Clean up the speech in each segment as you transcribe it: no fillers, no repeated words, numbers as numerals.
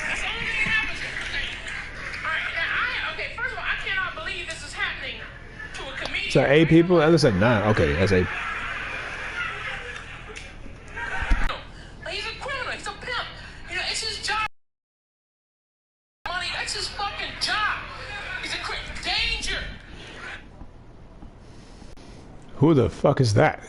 That's the only thing that happens. Okay, first of all, I cannot believe this is happening to a comedian. So 8 people? I said 9. Okay, that's 8. He's a criminal. He's a pimp. You know, it's his job. Money, that's his fucking job. He's a danger. Who the fuck is that?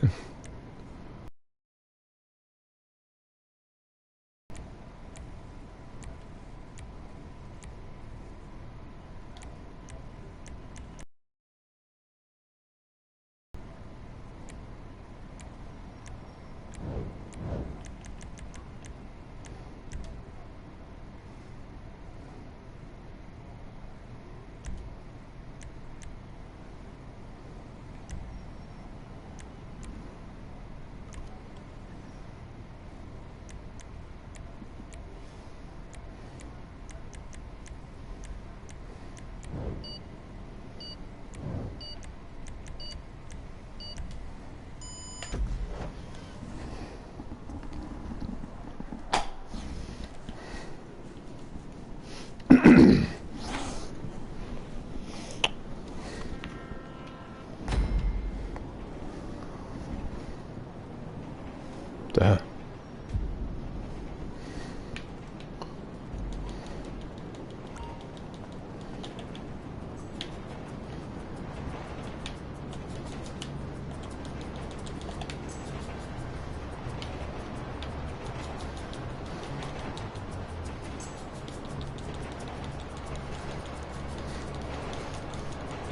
The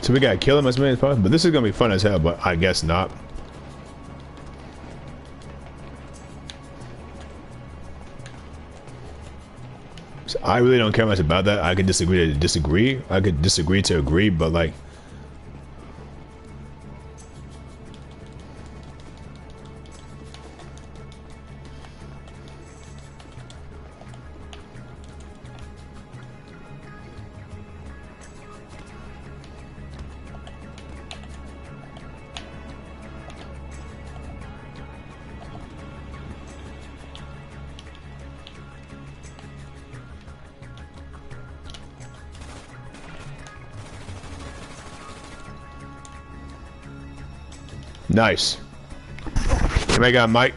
So we gotta kill him as many as possible, but this is gonna be fun as hell, but I guess not. So I really don't care much about that. I could disagree to disagree. I could disagree to agree, but like, nice. Here I got Mike.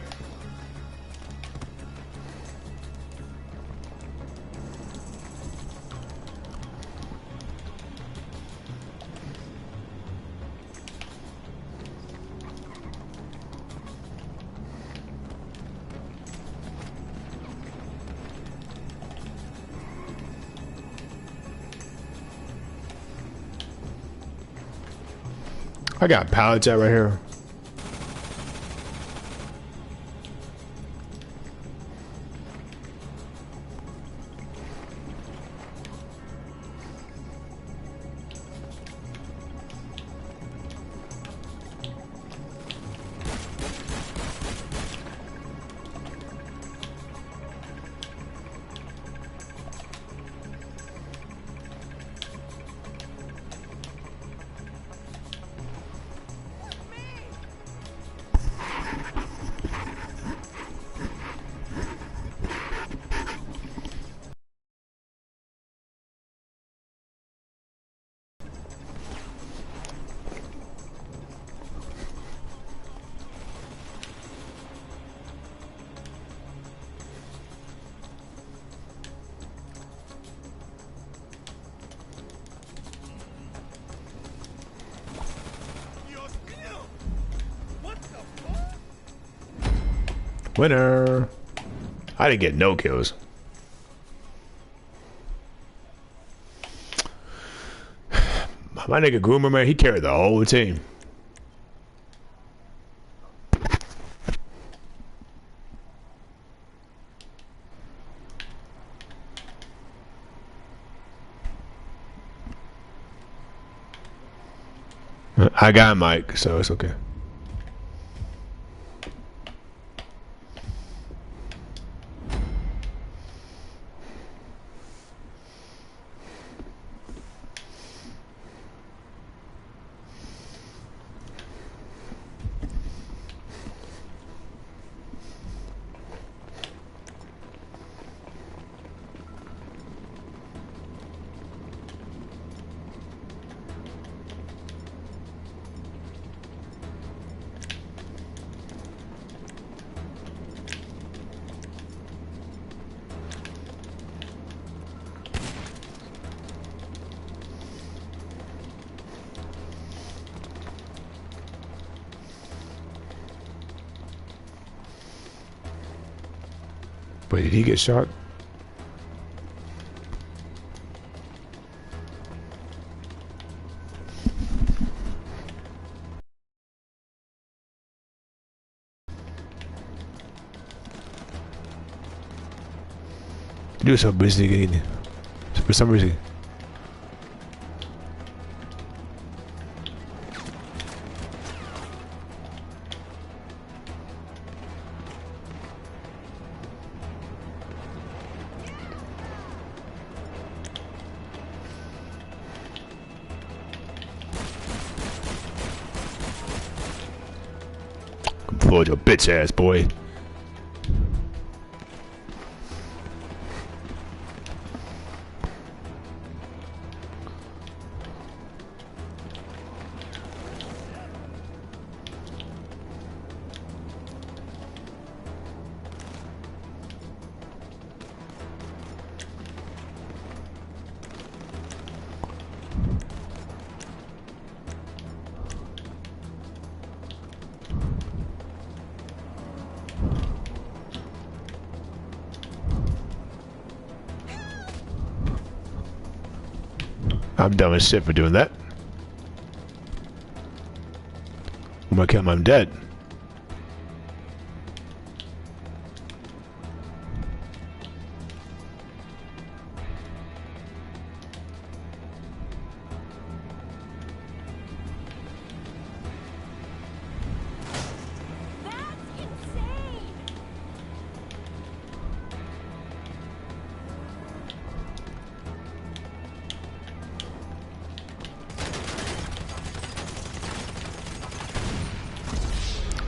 I got pallets out right here. Winner. I didn't get no kills. My nigga Groomer, man, he carried the whole team. I got Mike, so it's okay. Wait, did he get shot? He was so busy getting for some reason. Pull your bitch ass, boy. I'm dumb as shit for doing that. When I kill him, I'm dead.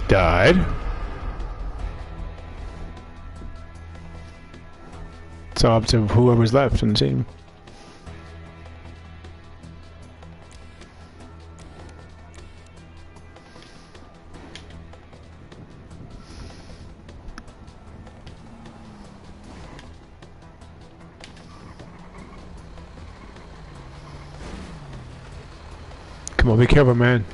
Died. It's up to whoever's left in the team. Come on, be careful, man.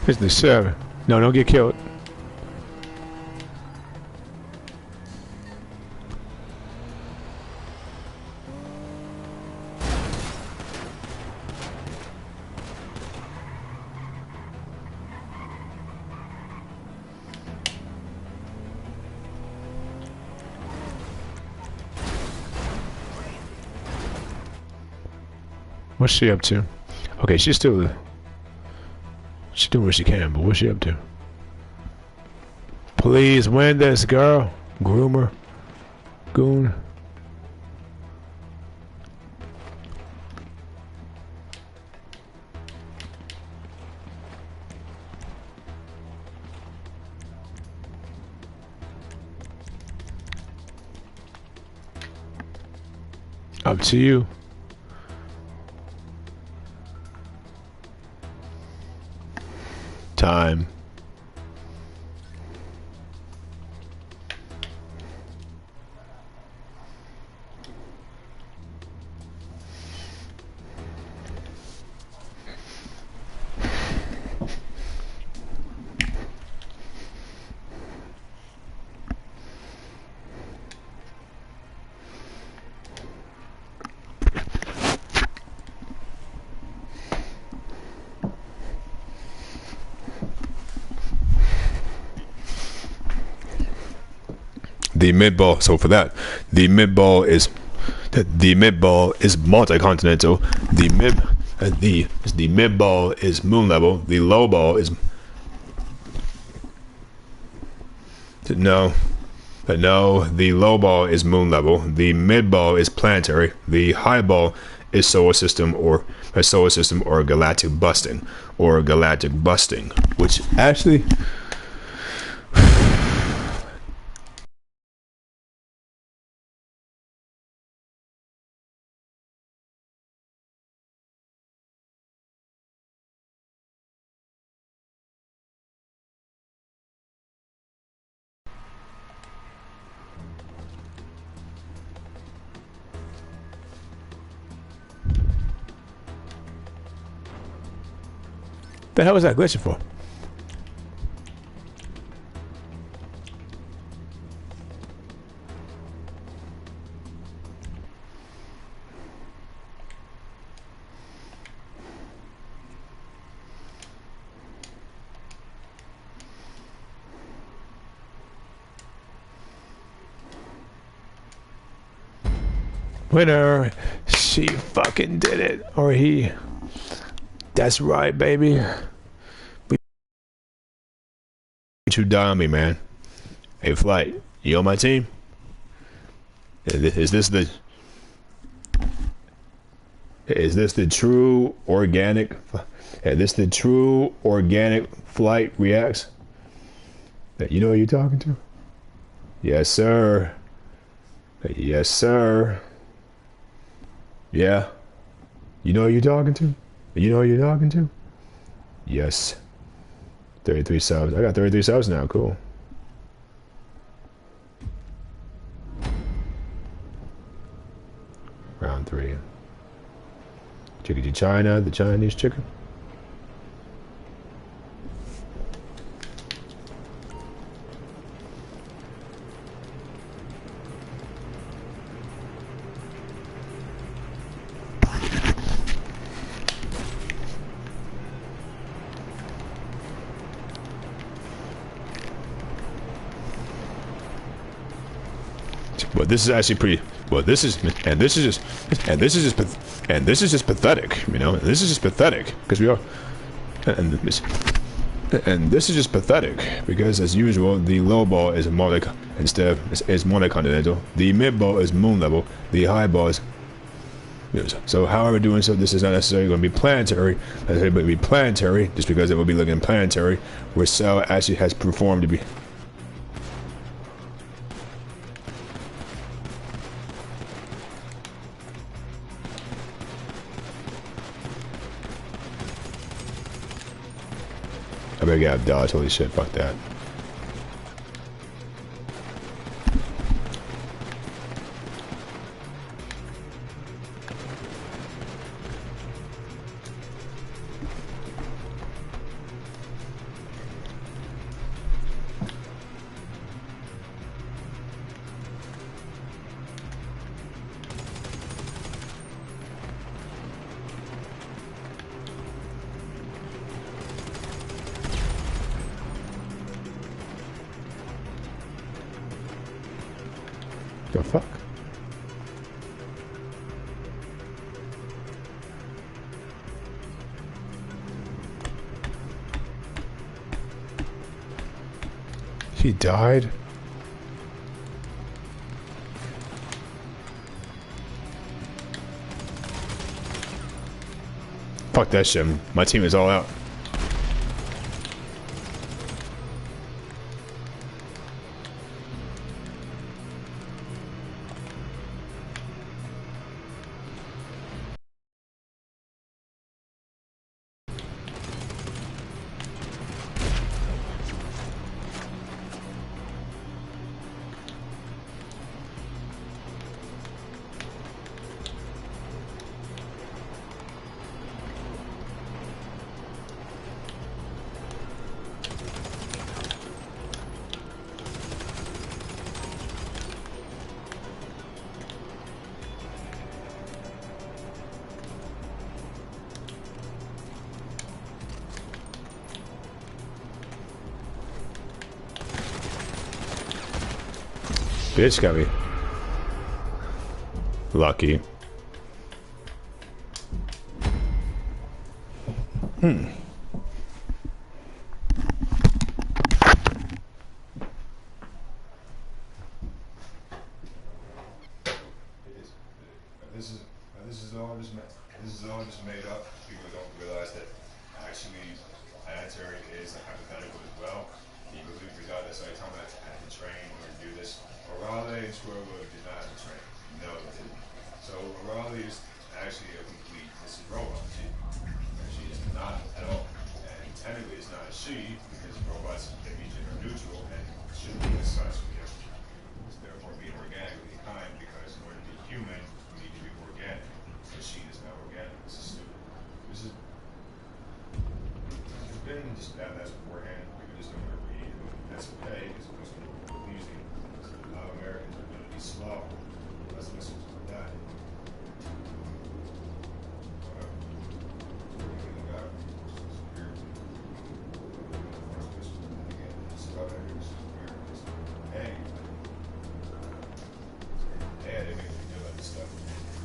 Here's the server. No, don't get killed. What's she up to? Okay, she's doing what she can, but what's she up to? Please win this, girl. Groomer. Goon. Up to you. Time. The mid ball. So for that, the mid ball is multi-continental. The mid ball is moon level. The low ball is no. The low ball is moon level. The mid ball is planetary. The high ball is solar system or galactic busting which actually. The hell was that glitching for? Winner. She fucking did it. Or he. That's right, baby. You die on me, man. Hey, Flight. You on my team? Is this the true organic? Is this the true organic Flight reacts? You know who you're talking to? Yes, sir. Yes, sir. Yeah. You know who you're talking to? You know who you're talking to? Yes. 33 subs. I got 33 subs now. Cool. Round 3. Chicken to China, the Chinese chicken. Well, this is actually pretty. Well, this is just pathetic. You know, this is just pathetic because we are, and this is just pathetic because, as usual, the low ball is is monocontinental. The mid ball is moon level. The high ball is. So, however, doing so, this is not necessarily going to be planetary. But be planetary just because it will be looking planetary, where Cell actually has performed to be. I better get out of Dodge. Holy shit, fuck that. The fuck? He died? Fuck that shit. My team is all out. Bitch got me. Lucky. This is all just made up. People don't realize that actually planetary is a hypothetical as well. People who forgot that so I told them I had to train or do this. Orale and Squirrelwood did not have to train. No, they didn't. So Orale is actually a complete. This is robot. She is not at all. And technically, it's not a she because robots can be gender neutral and shouldn't be as such. Therefore, being organically kind because in order to be human, we need to be organic. She is not organic. This is stupid. This is and just have that beforehand. We just don't overeat. That's okay because usually a lot of Americans are going to be slow. Let's listen to that.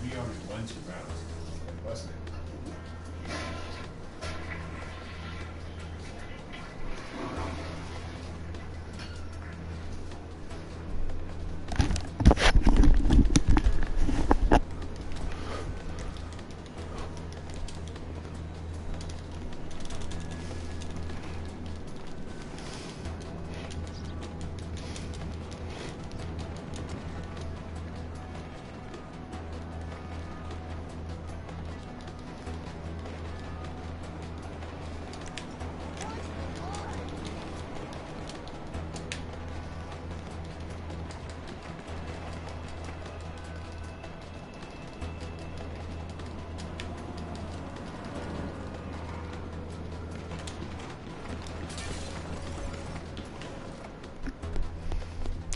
We already won 2 rounds. Wasn't it?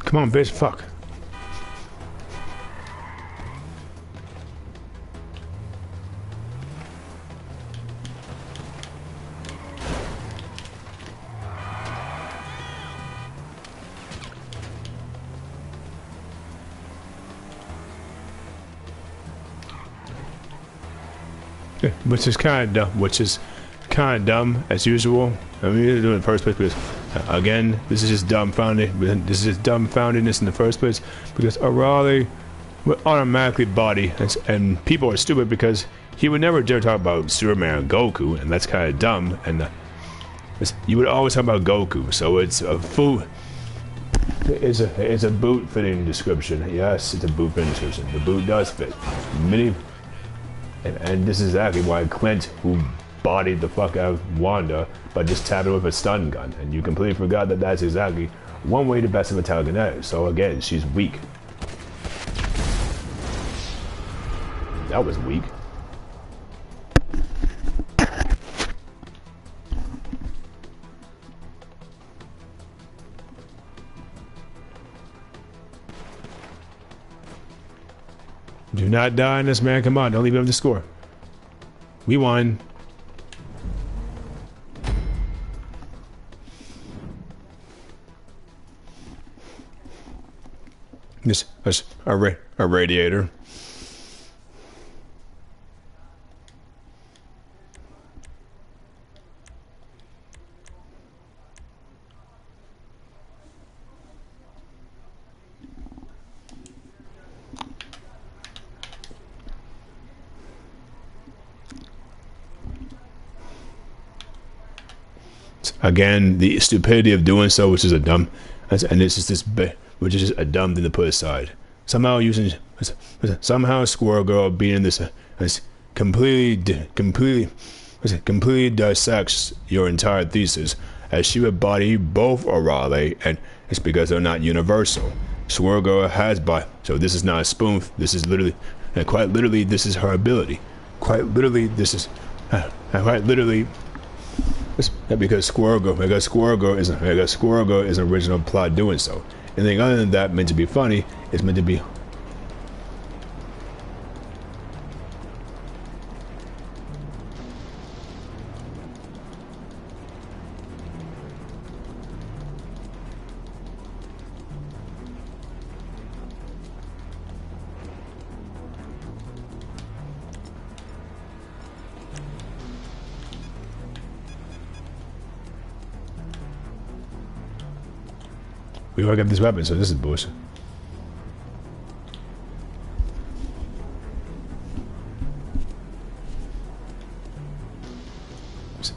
Come on, bitch, fuck. Yeah, which is kind of dumb. Which is kind of dumb as usual. I mean, in the first place because, again, this is just dumbfounding. This is just dumbfoundedness in the first place because O'Reilly would automatically body, and people are stupid because he would never dare talk about Superman or Goku, and that's kind of dumb. And you would always talk about Goku, so it's a fool. It's a boot fitting description. Yes, it's a boot fitting description. The boot does fit. And this is exactly why Clint, who bodied the fuck out of Wanda by just tapping with a stun gun, and you completely forgot that that's exactly one way to best of a telekinetic. So again, she's weak. That was weak. Do not die in this, man. Come on, don't leave him to score. We won. This is a radiator. Again, the stupidity of doing so, which is a dumb, and it's just which is just a dumb thing to put aside. Somehow Squirrel Girl being this completely dissects your entire thesis, as she would body both O'Reilly, and it's because they're not universal. Squirrel Girl has body, so this is not a spoof. This is literally, quite literally, this is her ability. Quite literally, this is, quite literally. Because Squirrel Girl is an original plot doing so. Anything other than that meant to be funny is meant to be. We already got this weapon, so this is bullshit.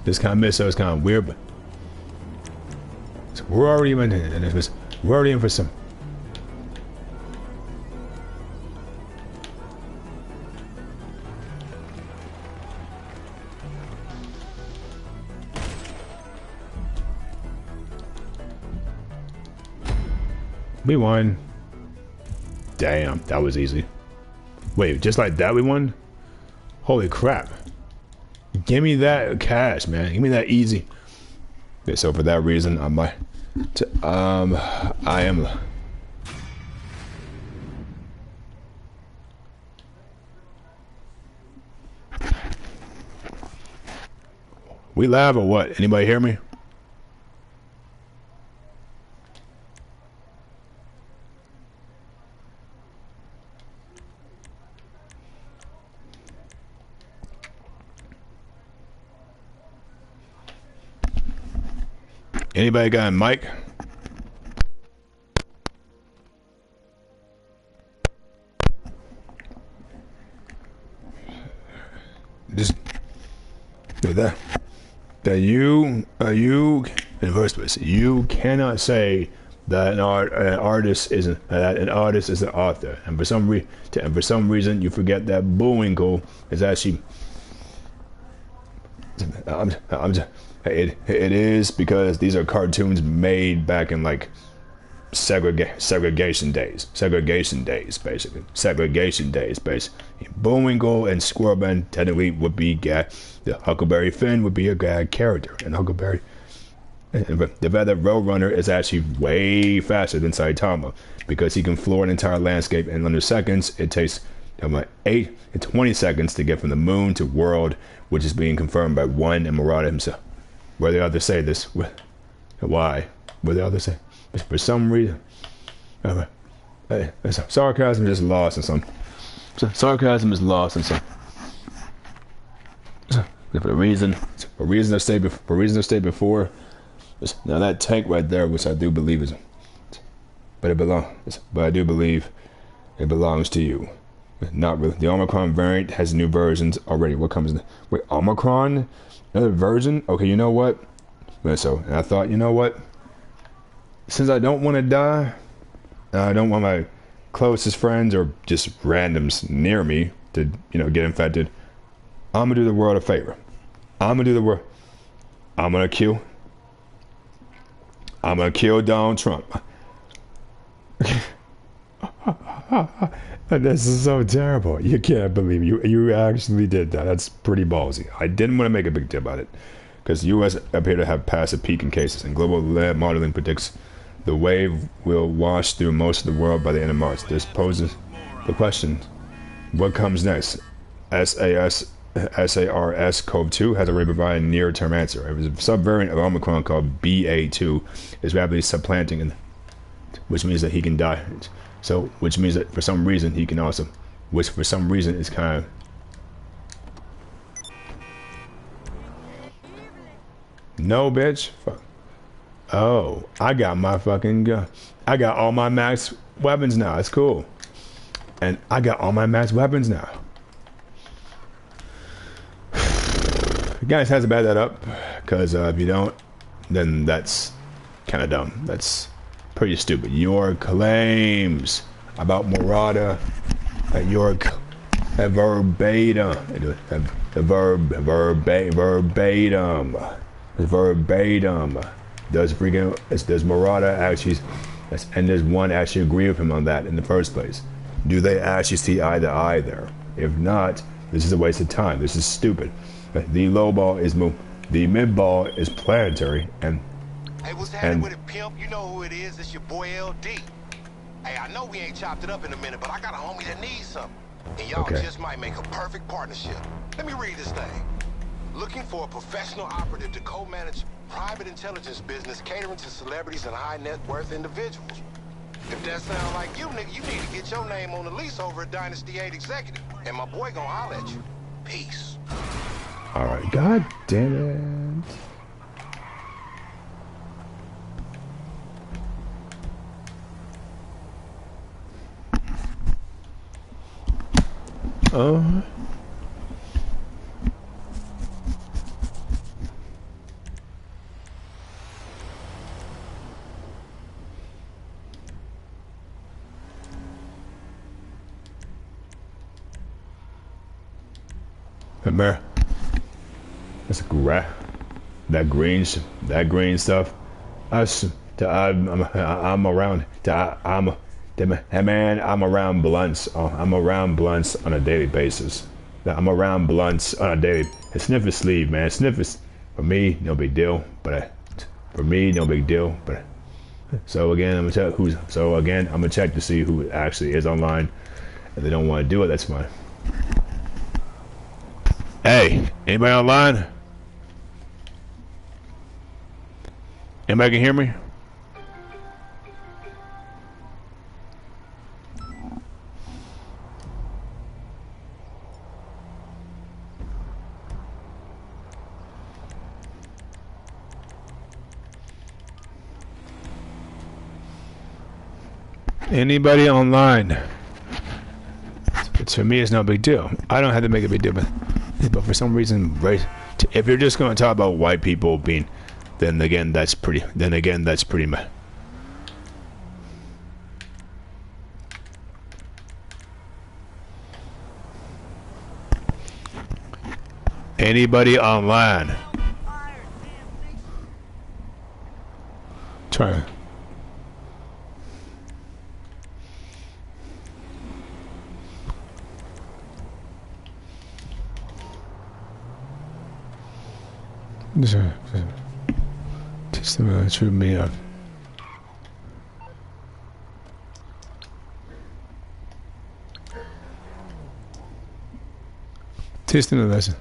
This kind of missile is kind of weird, but so we're already in for some. We won. Damn, that was easy. Wait, just like that we won? Holy crap. Give me that cash, man. Give me that easy. Yeah, so for that reason, I'm like, I am. We live or what? Anybody hear me? Anybody got a mic? Just that you in the first place, you cannot say that an artist is an author, and for some reason you forget that Bullwinkle is actually. It is because these are cartoons made back in like segregation days, basically. Bullwinkle and Squirrelman technically would be the Huckleberry Finn would be a gag character, and Huckleberry. The fact that Roadrunner is actually way faster than Saitama because he can floor an entire landscape in under seconds. It takes 20 seconds to get from the moon to world, which is being confirmed by one and Murata himself. Where the others say this? Why? Where the others say? For some reason, sarcasm is lost in some. Sarcasm is lost in some. For reasons I stated before. Now that tank right there, which I do believe is, but I do believe it belongs to you. Not really. The Omicron variant has new versions already. What comes? Wait, Omicron? Another version? Okay, you know what? And I thought, you know what? Since I don't want to die, I don't want my closest friends or just randoms near me to, get infected. I'm gonna do the world a favor. I'm gonna kill Donald Trump. This is so terrible. You can't believe you actually did that. That's pretty ballsy. I didn't want to make a big deal about it because the U.S. appear to have passed a peak in cases, and global lab modeling predicts the wave will wash through most of the world by the end of March. This poses the question: what comes next? SARS-CoV-2 has already provided a near-term answer. It was a subvariant of Omicron called BA2 is rapidly supplanting, which means that he can die. So, which means that for some reason he can also, which for some reason is kind of. No, bitch. Fuck. Oh, I got my fucking gun. I got all my max weapons now. It's cool. And I got all my max weapons now. You guys have to back that up, because if you don't, then that's kind of dumb. That's pretty stupid. Your claims about Murata, verbatim, does Murata actually, and does one actually agree with him on that in the first place? Do they actually see eye to eye there? If not, this is a waste of time. This is stupid. The low ball is the mid ball is planetary, and hey, what's happening with it, pimp? You know who it is. It's your boy LD. Hey, I know we ain't chopped it up in a minute, but I got a homie that needs something. And y'all just might make a perfect partnership. Let me read this thing. Looking for a professional operative to co-manage private intelligence business catering to celebrities and high net worth individuals. If that sounds like you, nigga, you need to get your name on the lease over at Dynasty 8 Executive. And my boy gonna holler at you. Peace. Alright, god damn it. Remember, that's that green stuff. I'm around. I'm around blunts. I'm around blunts on a daily basis. I'm around blunts on a daily. Sniff a sleeve, man. Sniff is for me, no big deal. But For me, no big deal. But so again, I'm gonna check I'm gonna check to see who actually is online. If they don't want to do it, that's fine. Hey, anybody online? Anybody can hear me? Anybody online? To me, it's no big deal. I don't have to make a big deal, but for some reason, right? If you're just going to talk about white people being, then again, that's pretty. Then again, that's pretty much. Anybody online? Try. Teach them the true meaning of. Teach them the lesson.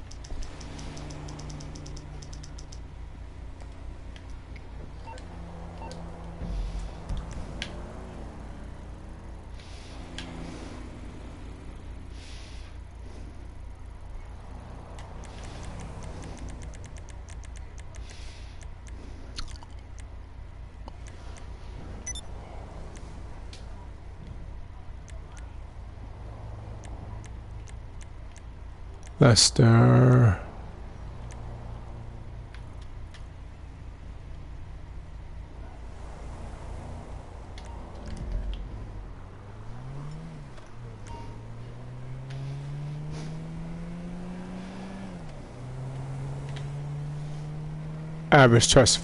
Lester. Average trust.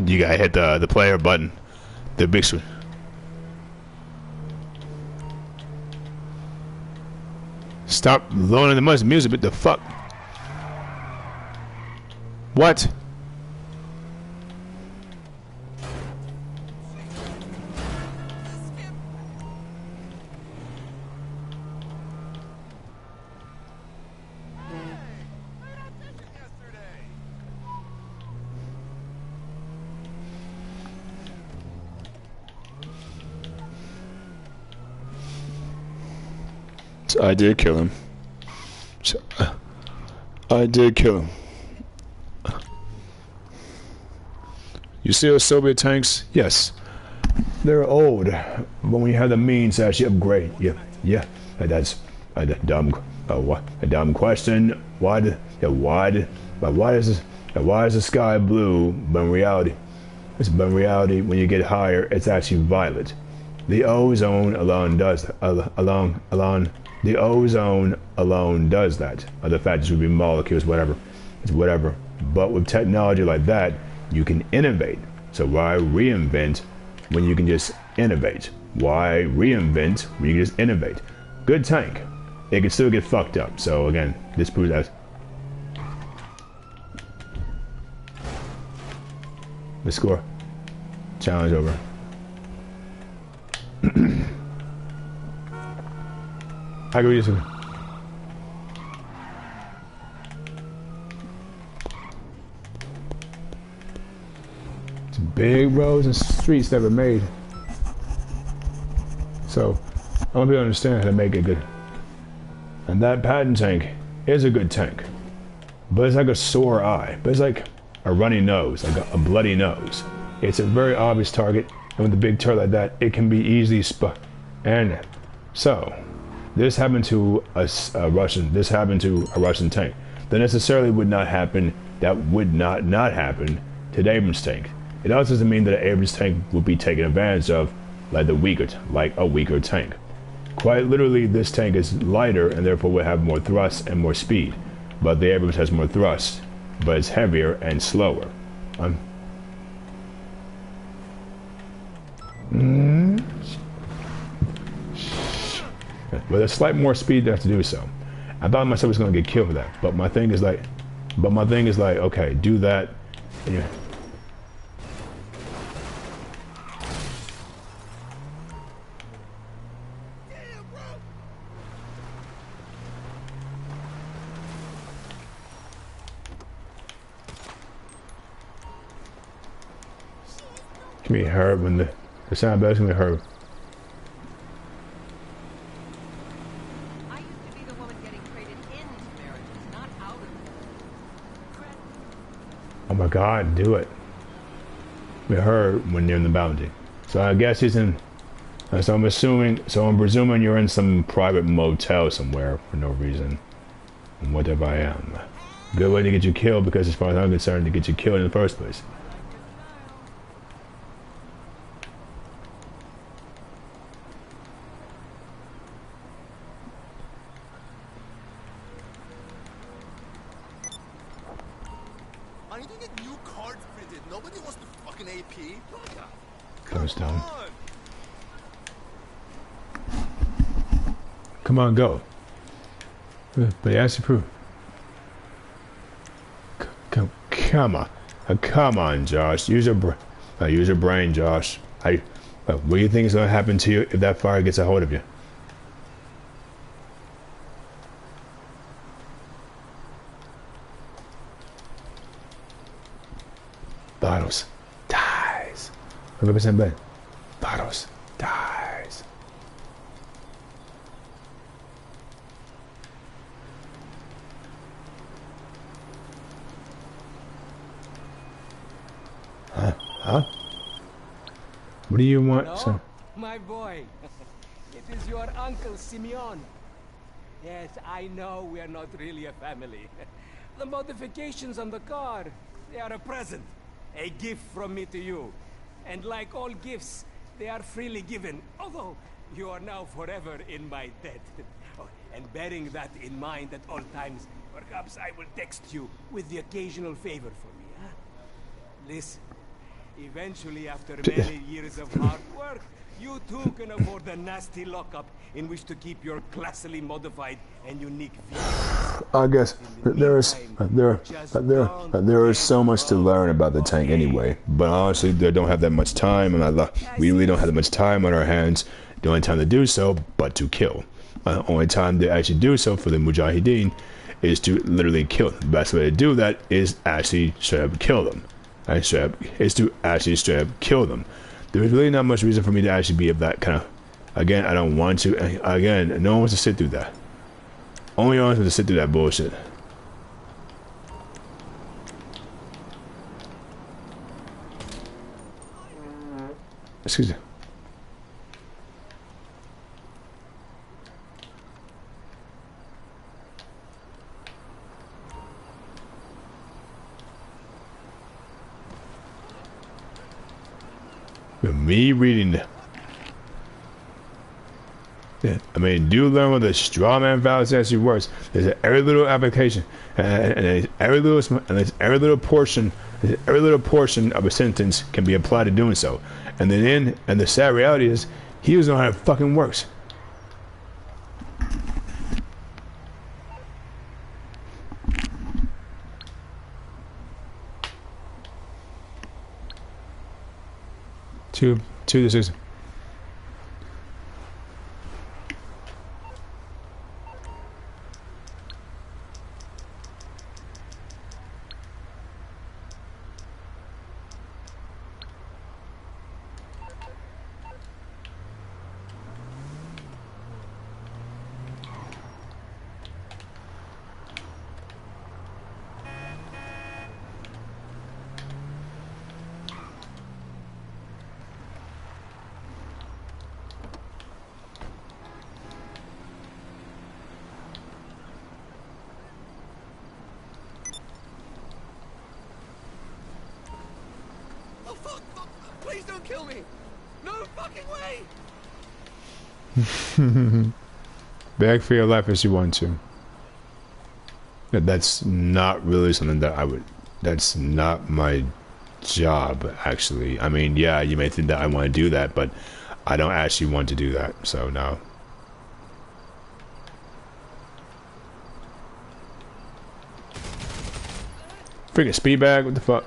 You gotta hit the player button, the big switch. Stop loading the music, but the fuck? What? I did kill him. I did kill him. You see those Soviet tanks? Yes. They're old, but when you have the means to actually upgrade, yeah. That's a dumb question. Why is the sky blue? But in reality, when you get higher, it's actually violet. The ozone alone does that. The ozone alone does that. Other factors would be molecules, whatever. It's whatever. But with technology like that, you can innovate. So why reinvent when you can just innovate? Why reinvent when you can just innovate? Good tank. It can still get fucked up. So again, this proves that. The score. Challenge over. I go use it. It's big roads and streets that were made. So I want people to understand how to make it good. And that patent tank is a good tank. But it's like a sore eye. But it's like a runny nose, like a bloody nose. It's a very obvious target. And with a big turret like that, it can be easily spot. And so this happened to a Russian tank. That necessarily would not happen. That would not happen to the Abrams tank. It also doesn't mean that an Abrams tank would be taken advantage of like a weaker tank. Quite literally, this tank is lighter and therefore will have more thrust and more speed. But the Abrams has more thrust but it's heavier and slower. With a slight more speed to have to do so. I thought myself was going to get killed for that, but my thing is like, okay, do that. Yeah. Can be heard when the sound bells can be heard. Oh my God, do it. We heard when near the bounty. So I guess he's in, so I'm presuming you're in some private motel somewhere for no reason. Whatever I am. Good way to get you killed, because as far as I'm concerned, to get you killed in the first place. Goes down. Come on, go. But he has to prove. Come on. Come on, Josh. Use your brain, Josh. What do you think is going to happen to you if that fire gets a hold of you? Bottles. Dies. 100% bed. Bottles. Dies. Huh? What do you want, sir? My boy. It is your Uncle Simeon. Yes, I know we are not really a family. The modifications on the car, they are a present. A gift from me to you. And like all gifts, they are freely given. Although, you are now forever in my debt. Oh, and bearing that in mind at all times, perhaps I will text you with the occasional favor for me, huh? Listen, eventually after many years of hard work, you too can afford a nasty lockup in which to keep your classily modified and unique vehicles. I guess there is so much to learn about the tank anyway. But honestly, they don't have that much time, and we really don't have that much time on our hands. The only time to do so, but to kill. Only time to actually do so for the Mujahideen is to literally kill them. The best way to do that is actually straight up kill them. Is to actually straight up kill them. There's really not much reason for me to actually be of that kind of. Again, I don't want to. Again, no one wants to sit through that. Only one wants to sit through that bullshit. Excuse me. Me reading. Yeah, I mean, do learn what the straw man fallacy actually works. There's every little application, and there's every little portion of a sentence can be applied to doing so. And then, the sad reality is, he doesn't know how it fucking works. Two to six. Please don't kill me! No fucking way! Beg for your life as you want to. That's not really something that I would. That's not my job, actually. I mean, yeah, you may think that I want to do that, but I don't actually want to do that. So no. Freaking speed bag. What the fuck?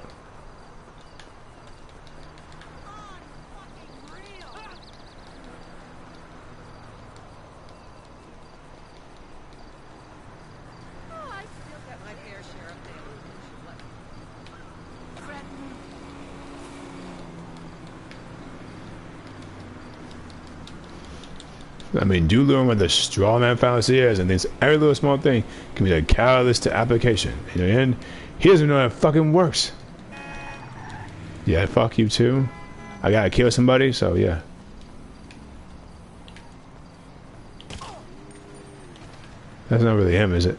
I mean, do learn what the straw man fallacy is, and thinks every little small thing can be a catalyst to application. In the end, he doesn't know how it fucking works. Yeah, fuck you too. I gotta kill somebody, so yeah. That's not really him, is it?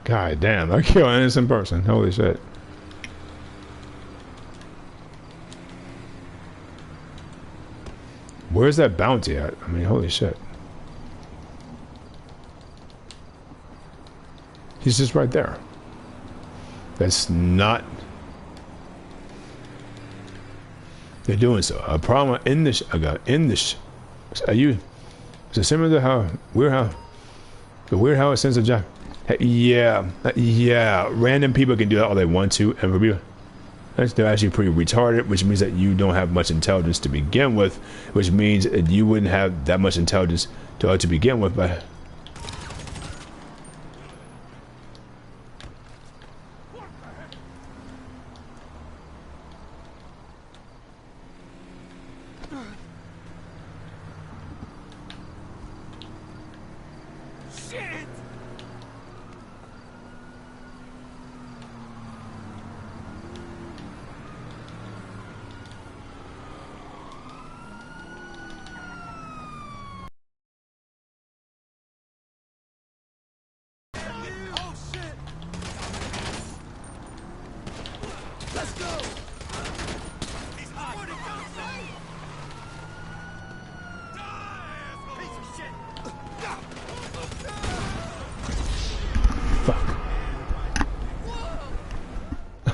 God damn, I killed an innocent person. Holy shit. Where's that bounty at? I mean, holy shit. He's just right there. That's not... They're doing so. A problem in this... I got in this... Are you... Is it similar to how... The weird how it sends a job... Yeah. Yeah. Random people can do that all they want to. And for people... They're actually pretty retarded, which means that you don't have much intelligence to begin with, which means that you wouldn't have that much intelligence to begin with. But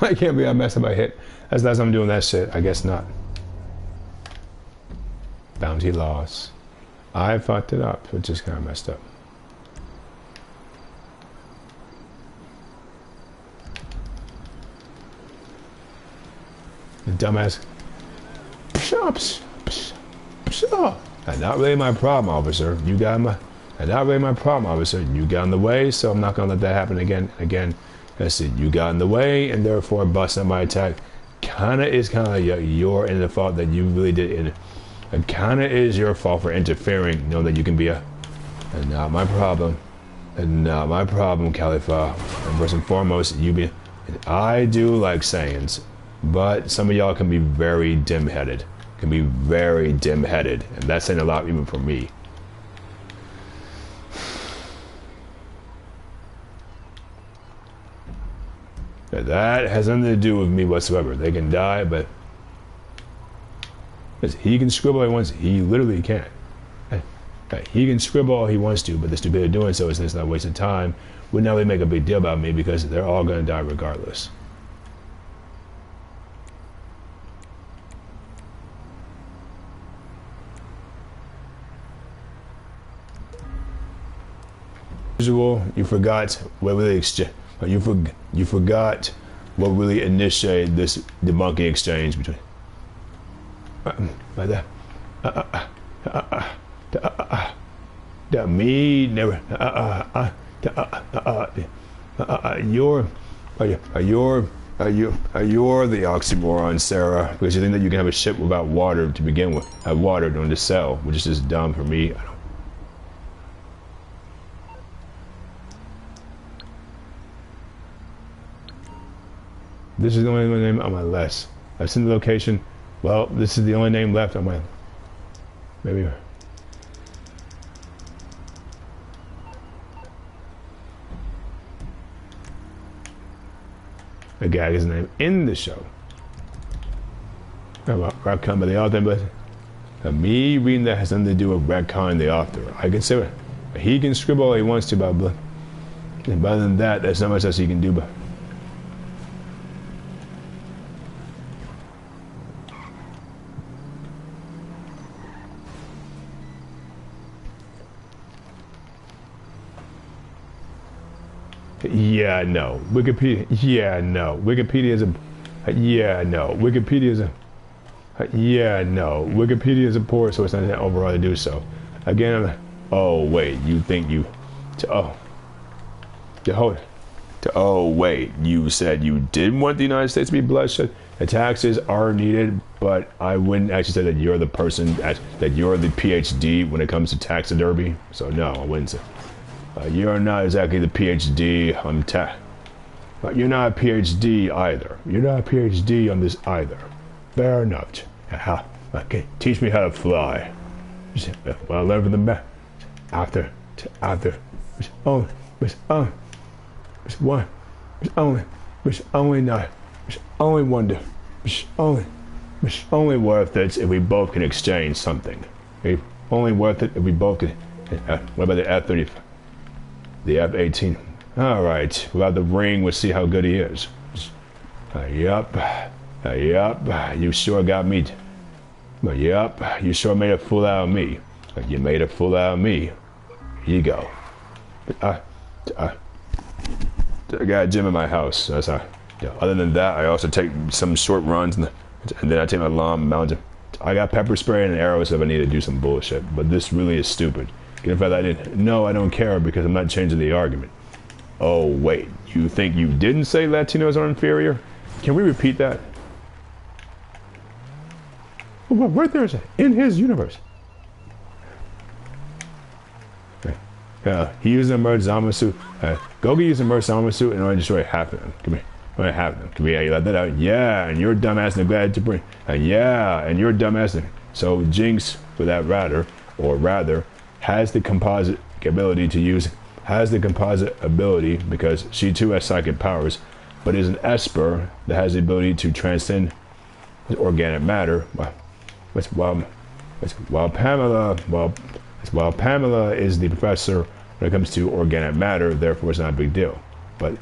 I can't believe I messed up my hit. That's the last time I'm doing that shit. I guess not. Bounty loss. I fucked it up. It just kind of messed up. The dumbass. Shops. And not really my problem, officer. You got my. And not really my problem, officer. You got in the way, so I'm not gonna let that happen again. Let's see, you got in the way, and therefore busting up my attack kinda is your in the fault that you really did. It kinda is your fault for interfering. Know that you can be and not my problem. And not my problem, Khalifa. And first and foremost, and I do like sayings, but some of y'all can be very dim-headed. And that's saying a lot even for me. That has nothing to do with me whatsoever. They can die, but he can scribble all he wants. He literally can. He can scribble all he wants to, but the stupidity of doing so is it's not a waste of time. Would not really make a big deal about me because they're all going to die regardless. Usual, you forgot what really you forgot what really initiated this debunking exchange between me never you're the oxymoron, Sarah, because you think that you can have a ship without water to begin with. Have water on the cell, which is just dumb for me. This is the only name on my list. I've seen the location. Well, this is the only name left on my... Maybe... The gag is name in the show. About retcon by the author, but me reading that has nothing to do with retcon the author. I consider He can scribble all he wants to about blood. And other than that, there's not much else he can do. But yeah, no. Wikipedia. Yeah, no. Wikipedia is a. Yeah, no. Wikipedia is a. Yeah, no. Wikipedia is a poor source and overall to do so. Again, oh wait, you think you. Oh wait, you said you did want the United States to be bloodshed. The taxes are needed, but I wouldn't actually say that you're the person that you're the PhD when it comes to taxidermy. So no, I wouldn't say. You're not exactly the PhD on but you're not a PhD either. You're not a PhD on this either. Fair enough. Okay, teach me how to fly. Well, I learned from the man. After. Only worth it if we both can exchange something. Only worth it if we both can. What about the F-35? The F-18. All right. Without the ring, we'll see how good he is. Yup. You sure got me. Yup. You sure made a fool out of me. You made a fool out of me. Here you go. I got a gym in my house. That's how. Other than that, I also take some short runs, and then I take my long mountain. I got pepper spray and arrows if I need to do some bullshit. But this really is stupid. Given the fact that I didn't. No, I don't care because I'm not changing the argument. Oh wait, you think you didn't say Latinos are inferior? Can we repeat that? Well, right there, in his universe. He used an emergency armor suit. Gogi used an emergency armor suit in order to destroy half of them. Come here. Come here. You let that out. Yeah, and your dumbass neglected to bring. Yeah, and your dumbass. So Jinx, for that rather, has the composite ability to use. Has the composite ability because she too has psychic powers, but is an Esper that has the ability to transcend organic matter. While Pamela is the professor when it comes to organic matter, therefore it's not a big deal. But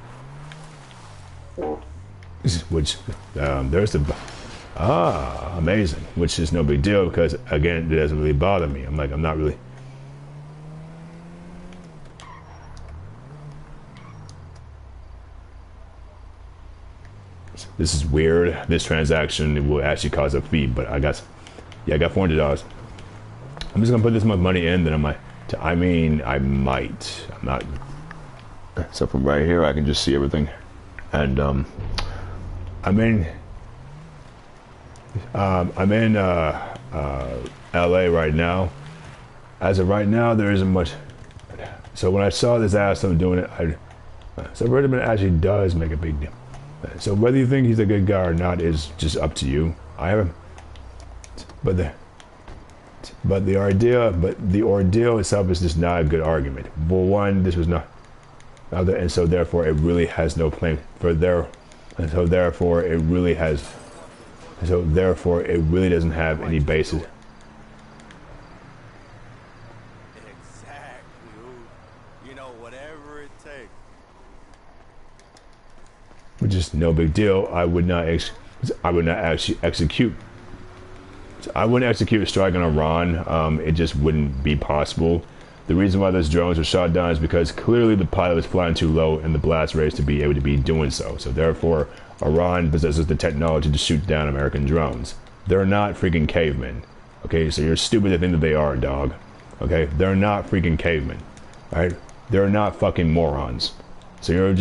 there's the amazing, which is no big deal because again it doesn't really bother me. I'm not really. This is weird. This transaction will actually cause a fee, but I got $400. I'm just gonna put this much money in, then I might. I'm not. So from right here, I can just see everything, and I'm in LA right now. As of right now, there isn't much. So when I saw this ass, I'm doing it. So Redmond actually does make a big deal. So whether you think he's a good guy or not is just up to you. But the ordeal itself is just not a good argument. Well, one, this was not, and so therefore it really has no claim for there, and so therefore it really doesn't have any basis. Which is no big deal. I would not actually execute. I wouldn't execute a strike on Iran. It just wouldn't be possible. The reason why those drones were shot down is because clearly the pilot was flying too low in the blast race to be able to be doing so. So therefore, Iran possesses the technology to shoot down American drones. They're not freaking cavemen. Okay, so you're stupid to think that they are, dog. Okay, they're not freaking cavemen. Alright? They're not fucking morons. So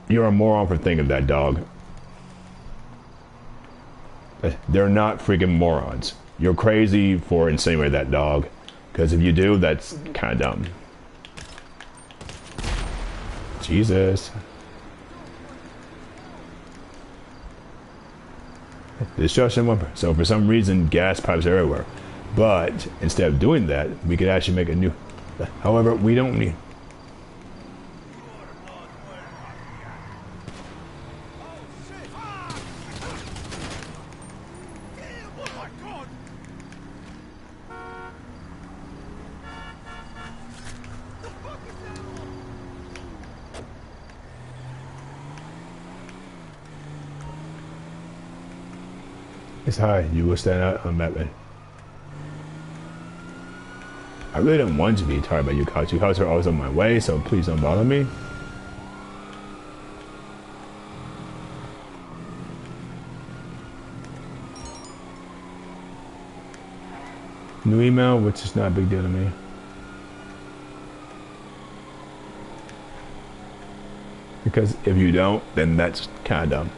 you're a moron for thinking that, dog. They're not freaking morons. You're crazy for insinuating that, dog. Because if you do, that's kind of dumb. Jesus. Destruction weapon. So for some reason, gas pipes are everywhere. But instead of doing that, we could actually make a new. However, we don't need. It's high. You will stand out on Batman. I really don't want to be tired by you cops. You cops are always on my way, so please don't bother me. New email, which is not a big deal to me. Because if you don't, then that's kind of dumb.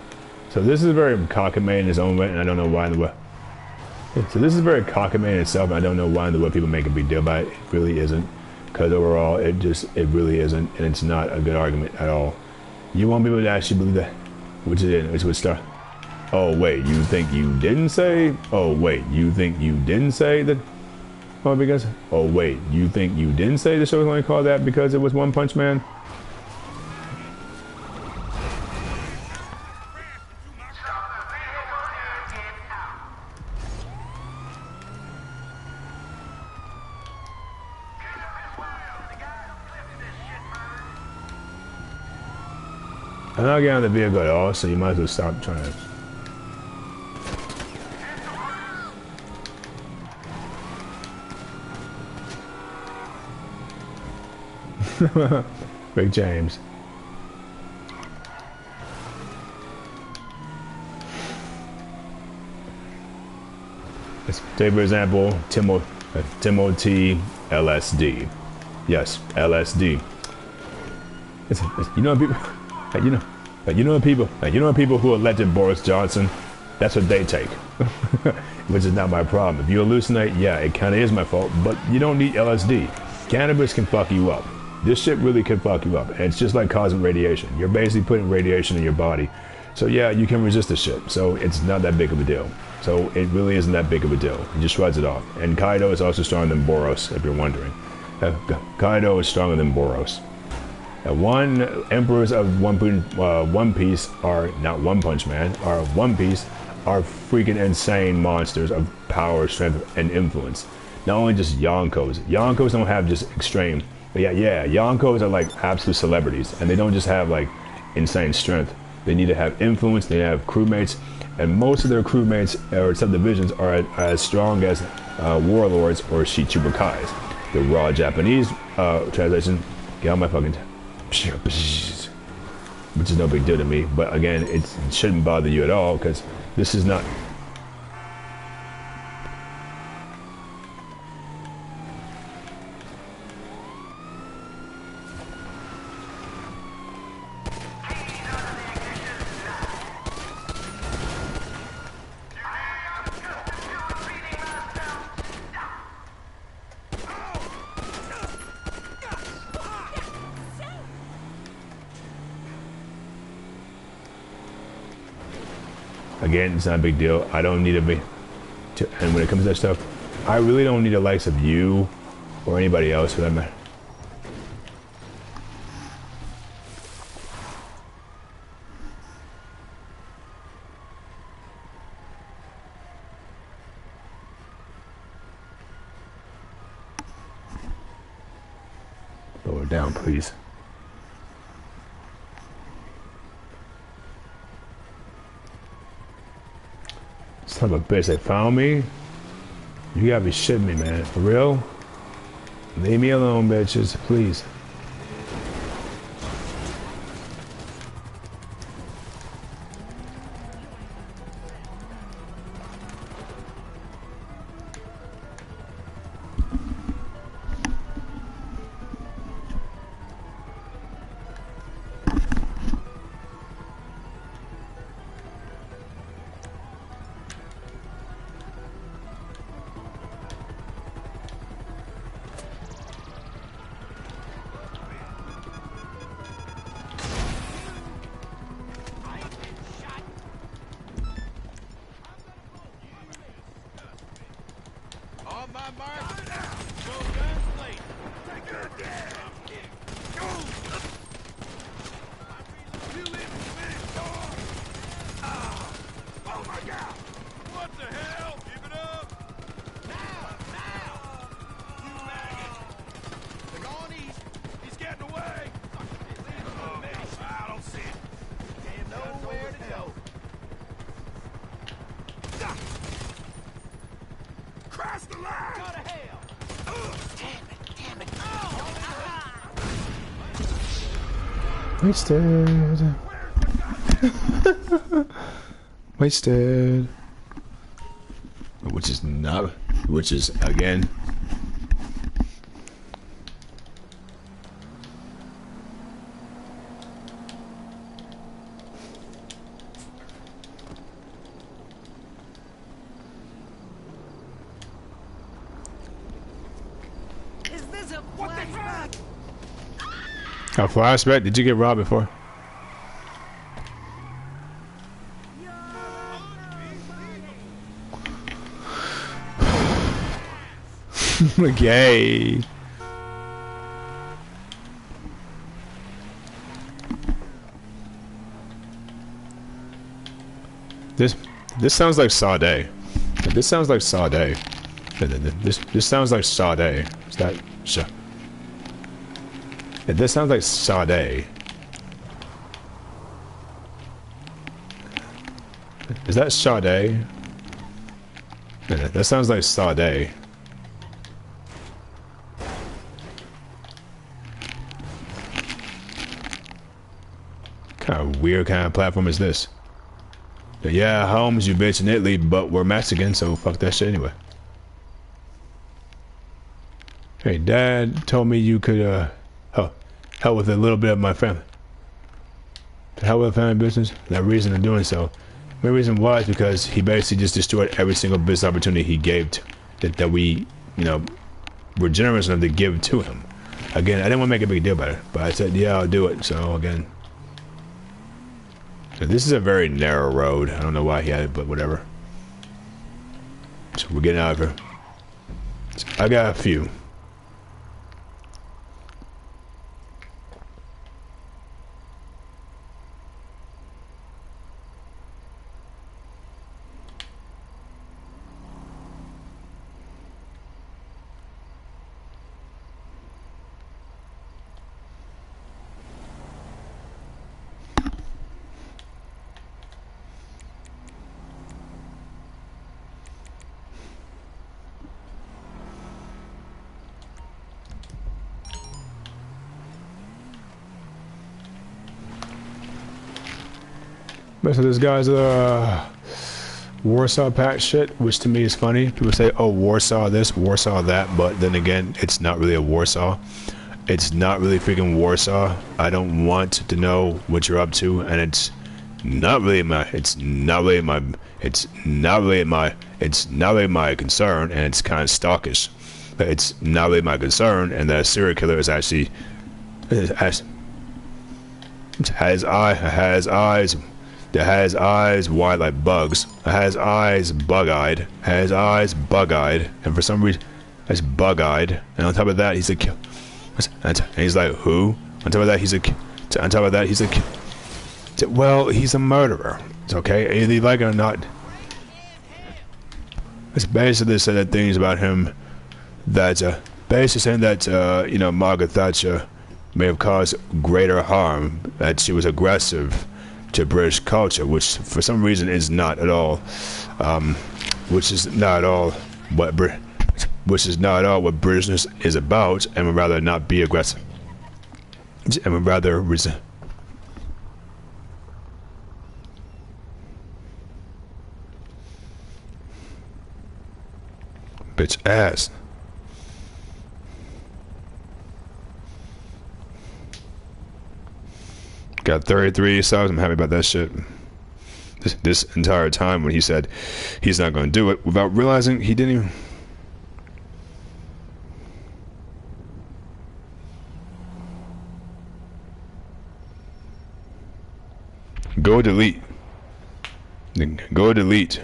So this is very cockamamie in its own way, and I don't know why in the way. So this is very cockamamie in itself, and I don't know why in the way people make a big deal about it. It really isn't. Because overall, it really isn't, and it's not a good argument at all. You want people to actually believe that, which would start. Oh wait, you think you didn't say? Oh wait, you think you didn't say that? Oh, because? Oh wait, you think you didn't say the show was only called that because it was One Punch Man? I'm not getting on the vehicle at all, so you might as well stop trying to. Big James. Let's take for example, Timothy LSD. Yes, LSD. You know people. You know people who elected Boris Johnson. That's what they take, which is not my problem. If you hallucinate, yeah, it kind of is my fault. But you don't need LSD. Cannabis can fuck you up. This shit really can fuck you up, and it's just like cosmic radiation. You're basically putting radiation in your body. So yeah, you can resist the shit. So it's not that big of a deal. So it really isn't that big of a deal. He just shreds it off. And Kaido is also stronger than Boros, if you're wondering. Kaido is stronger than Boros. One emperors of One Piece are not One Punch Man, are One Piece, are freaking insane monsters of power, strength, and influence. Not only just Yonkos. Yonkos don't have just extreme, but yeah, Yonkos are like absolute celebrities, and they don't just have like insane strength. They need to have influence, they have crewmates, and most of their crewmates or subdivisions are as strong as warlords or Shichibukais. The raw Japanese translation, get on my fucking which is no big deal to me, but again, it shouldn't bother you at all because this is not. Again, it's not a big deal. I don't need and when it comes to that stuff, I really don't need the likes of you or anybody else for that matter. Lower down, please. Son of a bitch, they found me? You gotta be shitting me, man. For real? Leave me alone, bitches, please. Wasted. Wasted. Which is not. Which is again. Is this a flashback? A flashback? Did you get robbed before? Okay. This sounds like Sade. This sounds like Sade. This sounds like Sade. Is that this sounds like Sade. Is that Sade? That sounds like Sade. Kind of weird kind of platform is this? Yeah, Holmes, you bitch in Italy, but we're Mexican, so fuck that shit anyway. Hey, Dad told me you could, help with a little bit of my family. To help with family business? That reason of doing so. My reason was because he basically just destroyed every single business opportunity he gave that we, you know, were generous enough to give to him. Again, I didn't want to make a big deal about it, but I said, yeah, I'll do it. So again. This is a very narrow road. I don't know why he had it, but whatever. So we're getting out of here. So I got a few. So this guy's Warsaw Pact shit, which to me is funny. People say, oh, Warsaw this, Warsaw that, but then again, it's not really a Warsaw. It's not really freaking Warsaw. I don't want to know what you're up to, and it's not really my concern, and it's kind of stalkish. But it's not really my concern, and that serial killer is actually has eyes wide like bugs. Has eyes bug-eyed. Has eyes bug-eyed. And for some reason, that's bug-eyed. And on top of that, he's a kill. And he's like, who? On top of that, he's a. On top of that, he's a. Well, he's a murderer. It's okay. Either you like it or not. It's basically said things about him that basically saying that you know, Margaret Thatcher may have caused greater harm. That she was aggressive to British culture, which for some reason is not at all, which is not at all what Britishness is about, and would rather not be aggressive, and would rather bitch ass. Got 33 subs. I'm happy about that shit. This entire time when he said he's not going to do it, without realizing he didn't even. Go delete. Go delete.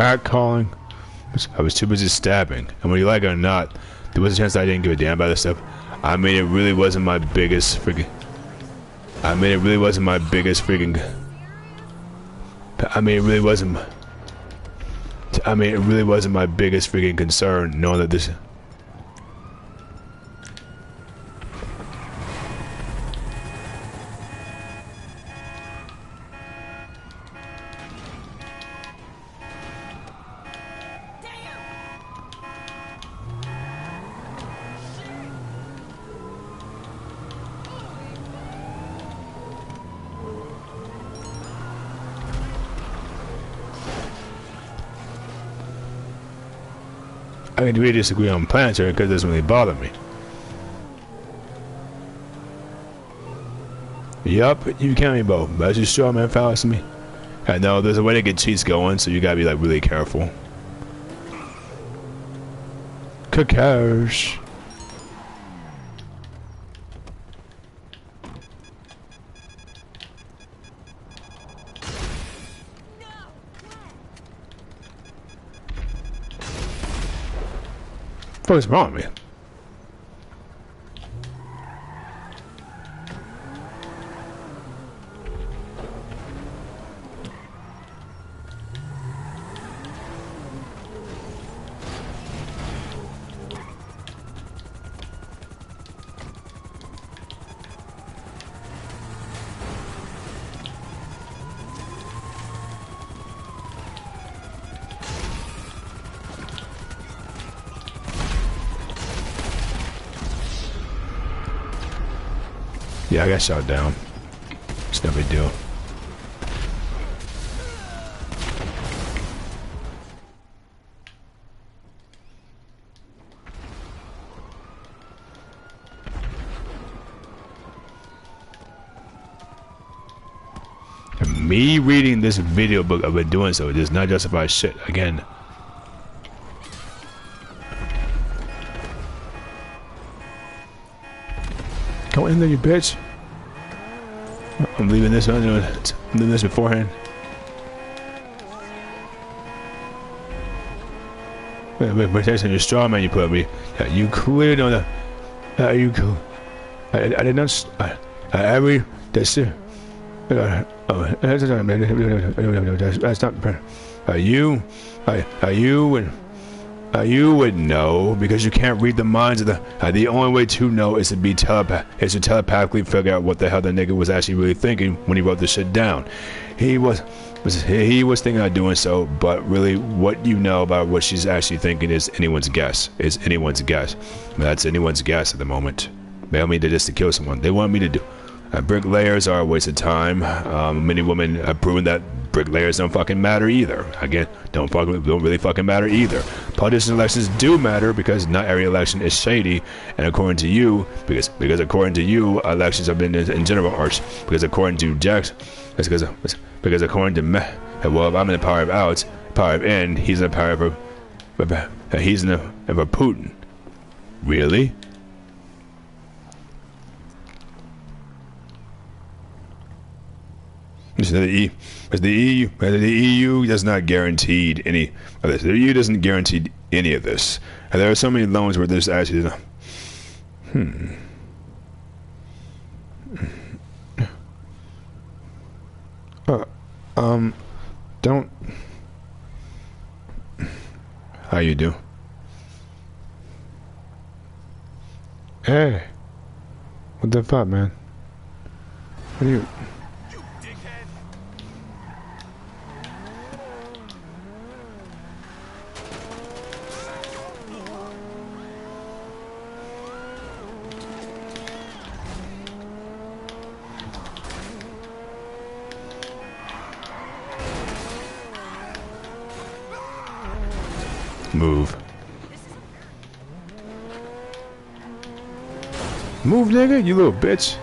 catcalling. I was too busy stabbing. And when you like it or not, there was a chance that I didn't give a damn about this stuff. I mean, it really wasn't my biggest freaking... I mean, it really wasn't my biggest freaking... I mean, it really wasn't... I mean, it really wasn't my biggest freaking concern knowing that this... I mean, we disagree on planetary because it doesn't really bother me. Yup, you can't be both. That's your straw man fallacy me. I know there's a way to get cheats going, so you gotta be like really careful. Cacao. What's wrong with me? Yeah, I got shot down. It's no big deal. And me reading this video book, I've been doing so. It does not justify shit. Again. Go in there, you bitch. I'm leaving this one. I'm leaving this beforehand. Protection, your straw man you put on me. You clearly don't know. You cool. I did not. I read that's it. That's not. You would know because you can't read the minds of the only way to know is to be telepathically figure out what the hell the nigga was actually really thinking when he wrote this shit down. He was thinking of doing so, but really what you know about what she's actually thinking is anyone's guess. That's anyone's guess at the moment. They want me to just to kill someone. They want me to do. Bricklayers are a waste of time. Many women have proven that bricklayers don't fucking matter either. Again, don't really fucking matter either. Politician elections do matter because not every election is shady, and according to you, because according to you, elections have been in general harsh. Because according to Jax, because according to me, well, if I'm in the power of Alex, power of N, he's in the power of Putin. Really? The EU does not guarantee any of this. The EU doesn't guarantee any of this. And there are so many loans where this actually is. Don't. How you do? Hey, what the fuck, man? What are you? Move. Move, nigga, you little bitch.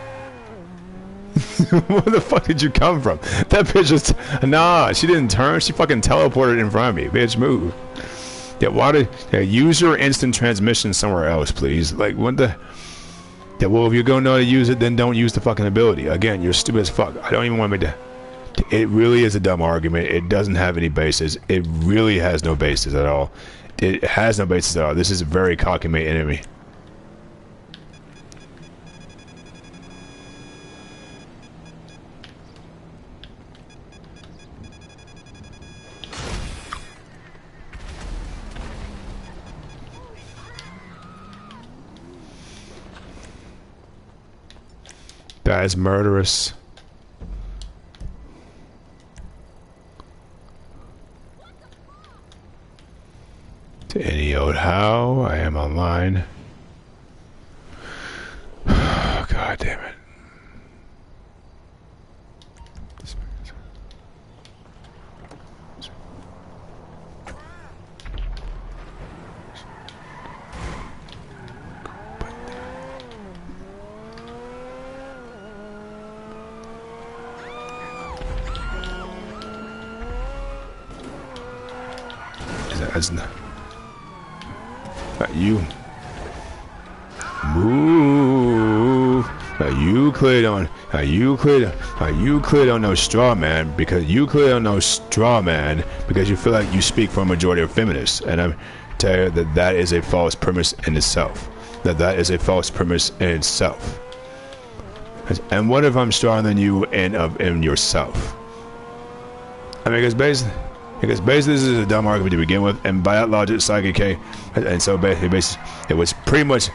Where the fuck did you come from? That bitch just... Nah, she didn't turn. She fucking teleported in front of me. Bitch, move. Yeah, why did... Yeah, use your instant transmission somewhere else, please. Like, what the... Yeah, well, if you're gonna know how to use it, then don't use the fucking ability. Again, you're stupid as fuck. I don't even want me to... it really is a dumb argument. It doesn't have any basis. It really has no basis at all. It has no basis at all. This is a very cocky made enemy. That is murderous. To any old how, I am online. God damn it. That's not you. Move. Euclid on no straw man because Euclid on no straw man because you feel like you speak for a majority of feminists, and I'm telling you that that is a false premise in itself. That is a false premise in itself. And what if I'm stronger than you in yourself? I mean, because basically this is a dumb argument to begin with, and by that logic, Psychic K, and so basically, it was pretty much.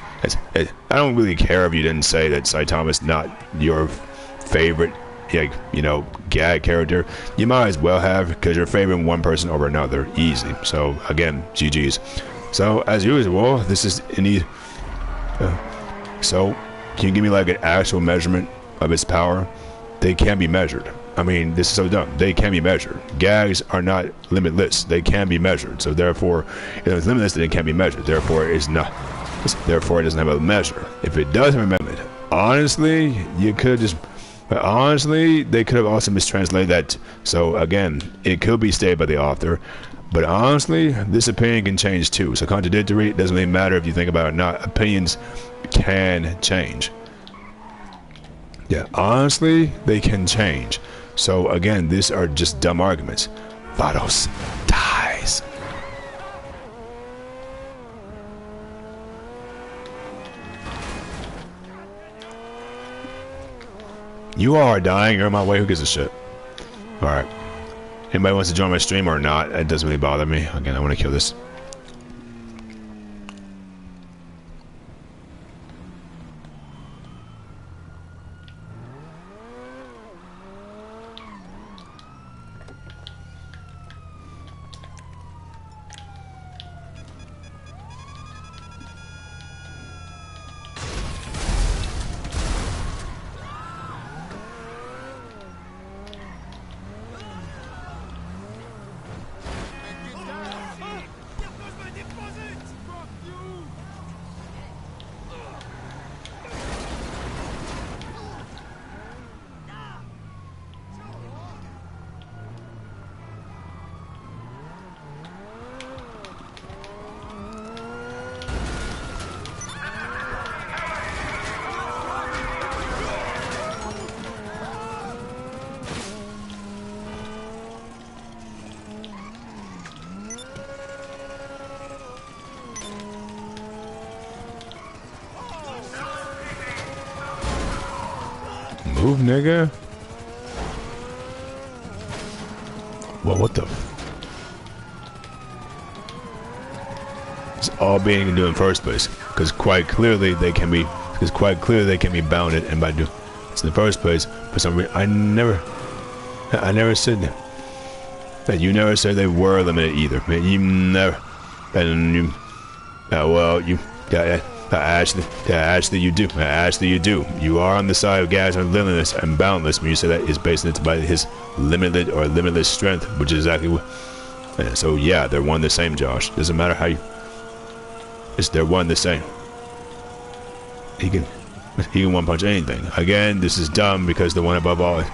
I don't really care if you didn't say that Saitama's not your favorite, gag character. You might as well have, because you're favoring one person over another, easy. So again, GG's. So as usual, this is any. So, can you give me like an actual measurement of its power? They can be measured. I mean, this is so dumb. They can be measured. Gags are not limitless. They can be measured. So therefore, if it's limitless, then it can be measured. Therefore, it's not. Therefore, it doesn't have a measure. If it does have a measurement, honestly, you could just. Honestly, they could have also mistranslated that. So again, it could be stated by the author. But honestly, this opinion can change too. So contradictory, it doesn't really matter if you think about it or not. Opinions can change. Yeah, honestly, they can change. So again, these are just dumb arguments. Vados dies. You all are dying. You're on my way. Who gives a shit? Alright. Anybody wants to join my stream or not, it doesn't really bother me. Again, I want to kill this. Move, nigga. Well, what the? It's all being can do in first place, because quite clearly they can be. Because quite clearly they can be bounded, and by do. It's in the first place. For some reason, I never said that. You never said they were limited either. Man, you never. And you. Well, you. Actually, you do. Actually, you do. You are on the side of guys are limitless and boundless when you say that is based by his limited or limitless strength, which is exactly what. So yeah, they're one the same, Josh. Doesn't matter how you. They're one the same. He can one punch anything. Again, this is dumb because the one above all.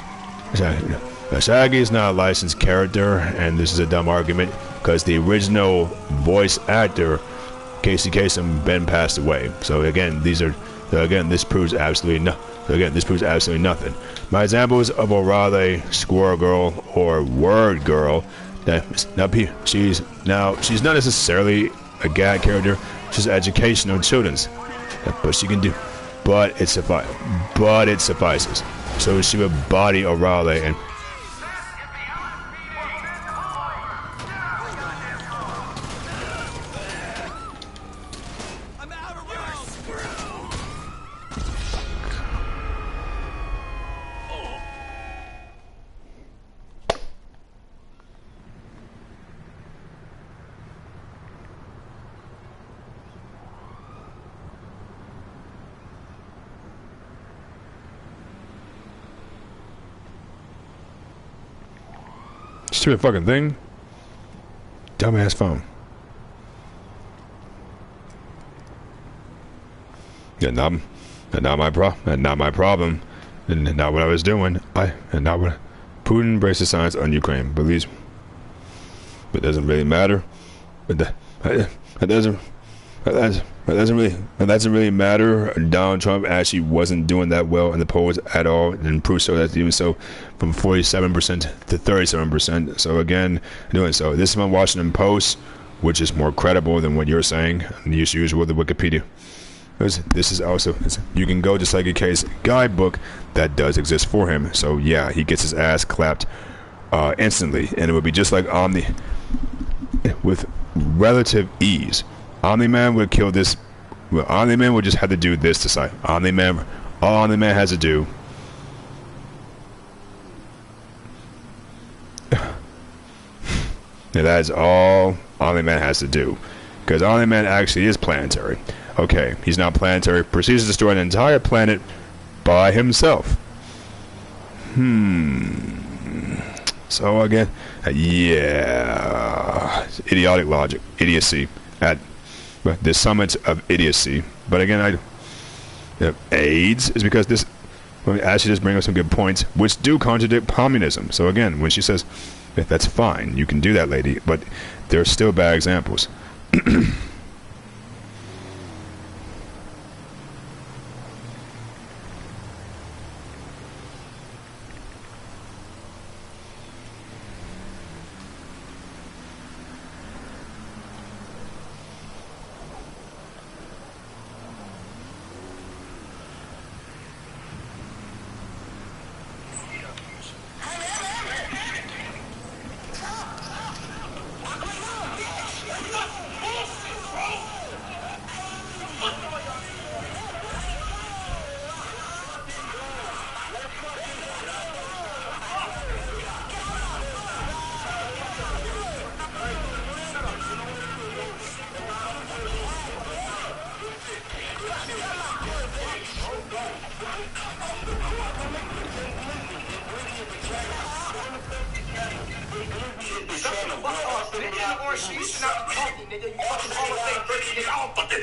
Shaggy is not a licensed character, and this is a dumb argument because the original voice actor. Casey Kasem Ben passed away. So again, this proves absolutely nothing. My examples of Orale, Squirrel Girl, or Word Girl, she's not necessarily a gag character, she's educational children's, but she can do, but it suffices. So she would body Orale and. Stupid fucking thing. Dumbass phone. Yeah, not my problem. And not what I was doing. Putin breaks the signs on Ukraine. Believes me. It doesn't really matter. But that doesn't really matter. Donald Trump actually wasn't doing that well in the polls at all, and proof so that even so, from 47% to 37%. So again, doing so. This is my Washington Post, which is more credible than what you're saying. And as usual, the Wikipedia. This is also, you can go just like a case guidebook that does exist for him. So yeah, he gets his ass clapped instantly, and it would be just like Omni with relative ease. Omni-Man would kill this. Well, Omni-Man would just have to do this to say. Omni-Man, all Omni-Man has to do. And that is all Omni-Man has to do. Because Omni-Man actually is planetary. Okay, he's not planetary. Proceeds to destroy an entire planet by himself. So again, yeah. Idiotic logic. Idiocy. At the summit of idiocy. But again, AIDS is because this. Ashley just bring up some good points, which do contradict communism. So again, when she says that's fine, you can do that, lady, but there are still bad examples. Nigga, you fucking Hall of Fame, nigga. Oh, fucking